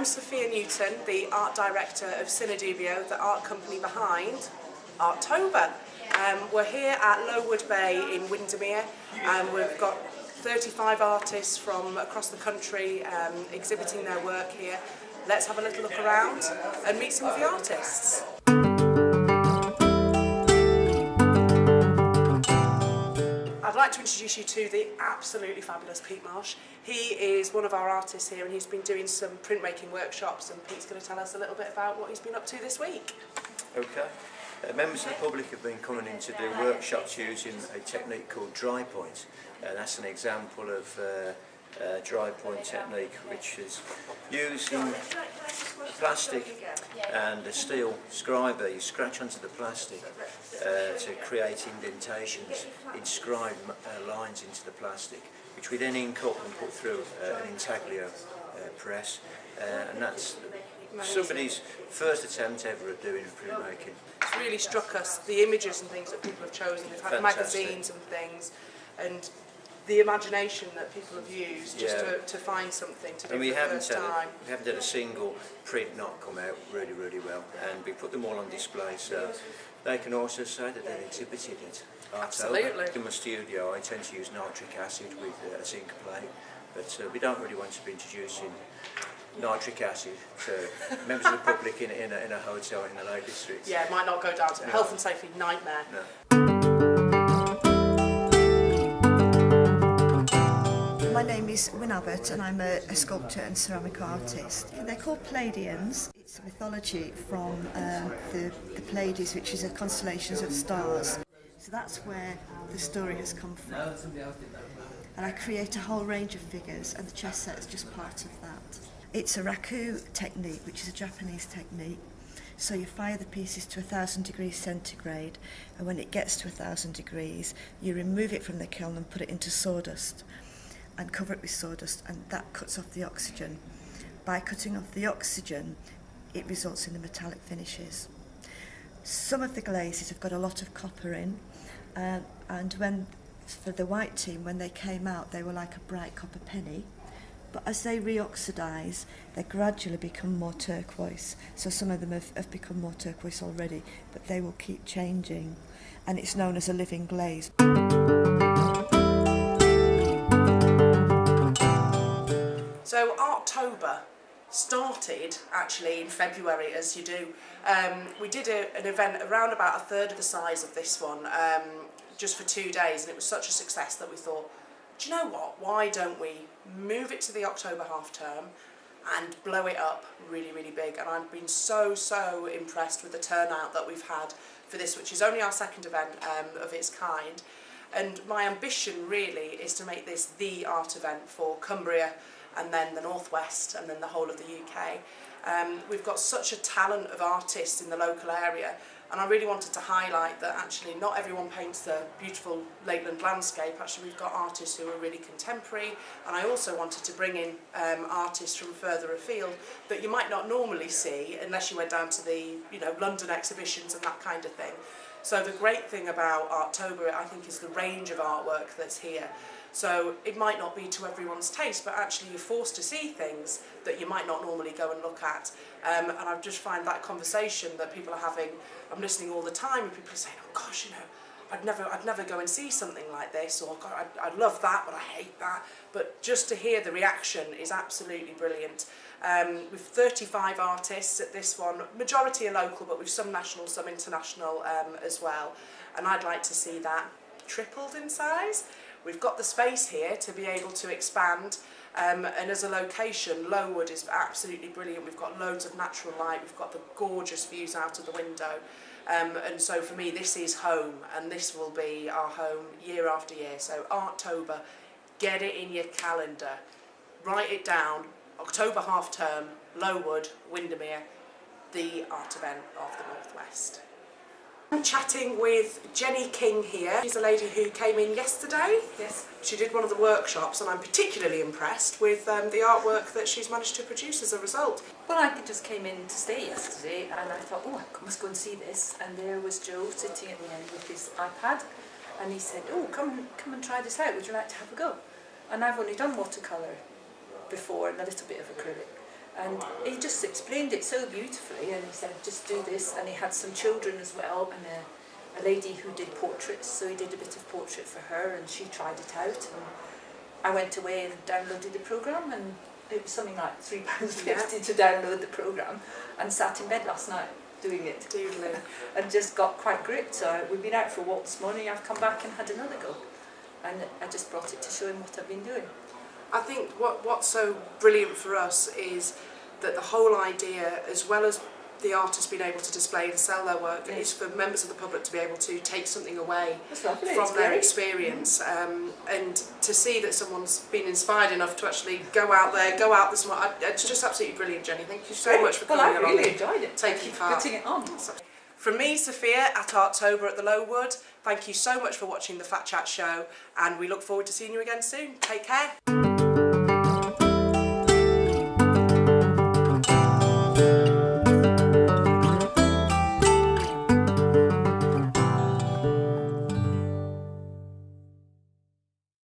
I'm Sophia Newton, the art director of Sine Dubio, the art company behind Arttober. We're here at Lowood Bay in Windermere, and we've got 35 artists from across the country exhibiting their work here. Let's have a little look around and meet some of the artists. I'd like to introduce you to the absolutely fabulous Pete Marsh. He is one of our artists here, and he's been doing some printmaking workshops, and Pete's going to tell us a little bit about what he's been up to this week. Okay. Members of the public have been coming in to do workshops using a technique called dry point. That's an example of dry point technique, which is using plastic and a steel scriber. You scratch onto the plastic to create indentations, inscribe lines into the plastic, which we then ink up and put through an intaglio press, and that's somebody's first attempt ever at doing printmaking. It's really struck us, the images and things that people have chosen. They've had magazines and things, and the imagination that people have used just to find something to do for the first time. We haven't had a single print not come out really well, and we put them all on display, so they can also say that they've exhibited it. Absolutely. In my studio I tend to use nitric acid with a zinc plate, but we don't really want to be introducing nitric acid to members of the public in a hotel in the Lake District. Yeah, it might not go down to health and safety nightmare. No. My name is Wyn Abbott, and I'm a sculptor and ceramic artist. They're called Pleiadians. It's a mythology from the Pleiades, which is a constellation of stars. So that's where the story has come from. And I create a whole range of figures, and the chess set is just part of that. It's a raku technique, which is a Japanese technique. So you fire the pieces to 1,000 degrees centigrade, and when it gets to 1,000 degrees, you remove it from the kiln and put it into sawdust and cover it with sawdust, and that cuts off the oxygen. By cutting off the oxygen, it results in the metallic finishes. Some of the glazes have got a lot of copper in, and for the white team, when they came out, they were like a bright copper penny. But as they reoxidise, they gradually become more turquoise. So some of them have become more turquoise already, but they will keep changing. And it's known as a living glaze. So Arttober started actually in February, as you do. We did an event around about a third of the size of this one, just for 2 days, and it was such a success that we thought, do you know what, why don't we move it to the October half term and blow it up really big. And I've been so impressed with the turnout that we've had for this, which is only our second event of its kind. And my ambition really is to make this the art event for Cumbria, and then the Northwest, and then the whole of the UK. We've got such a talent of artists in the local area, and I really wanted to highlight that actually not everyone paints the beautiful Lakeland landscape. Actually, we've got artists who are really contemporary, and I also wanted to bring in artists from further afield that you might not normally see unless you went down to the London exhibitions and that kind of thing. So the great thing about Arttober, I think, is the range of artwork that's here. So it might not be to everyone's taste, but actually you're forced to see things that you might not normally go and look at. And I just find that conversation that people are having, I'm listening all the time, and people are saying, oh gosh, I'd never go and see something like this, or God, I'd love that, but I hate that. But just to hear the reaction is absolutely brilliant. We've 35 artists at this one, majority are local, but with some national, some international as well. And I'd like to see that tripled in size. We've got the space here to be able to expand, and as a location, Lowood is absolutely brilliant. We've got loads of natural light, we've got the gorgeous views out of the window, and so for me this is home, and this will be our home year after year. So Arttober, get it in your calendar, write it down, October half term, Lowood, Windermere, the art event of the Northwest. I'm chatting with Jenny King here. She's a lady who came in yesterday. Yes. She did one of the workshops, and I'm particularly impressed with the artwork that she's managed to produce as a result. Well, I just came in to stay yesterday, and I thought, oh, I must go and see this. And there was Joe sitting at the end with his iPad, and he said, oh, come and try this out. Would you like to have a go? And I've only done watercolour before and a little bit of acrylic. And he just explained it so beautifully, and he said, just do this. And he had some children as well, and a lady who did portraits, so he did a bit of portrait for her, and she tried it out. And I went away and downloaded the programme, and it was something like £3.50 to download the programme, and sat in bed last night doing it. Doodling. And just got quite gripped. So we've been out for a walk this morning, I've come back and had another go. And I just brought it to show him what I've been doing. I think what's so brilliant for us is that the whole idea, as well as the artists being able to display and sell their work, is for members of the public to be able to take something away from their experience, and to see that someone's been inspired enough to actually go out there, go out this morning. It's just absolutely brilliant, Jenny. Thank you so much for coming along. Well, I really enjoyed it. Taking part. Putting it on. From me, Sophia, at Arttober at the Lowood, thank you so much for watching the Fat Chat show, and we look forward to seeing you again soon. Take care.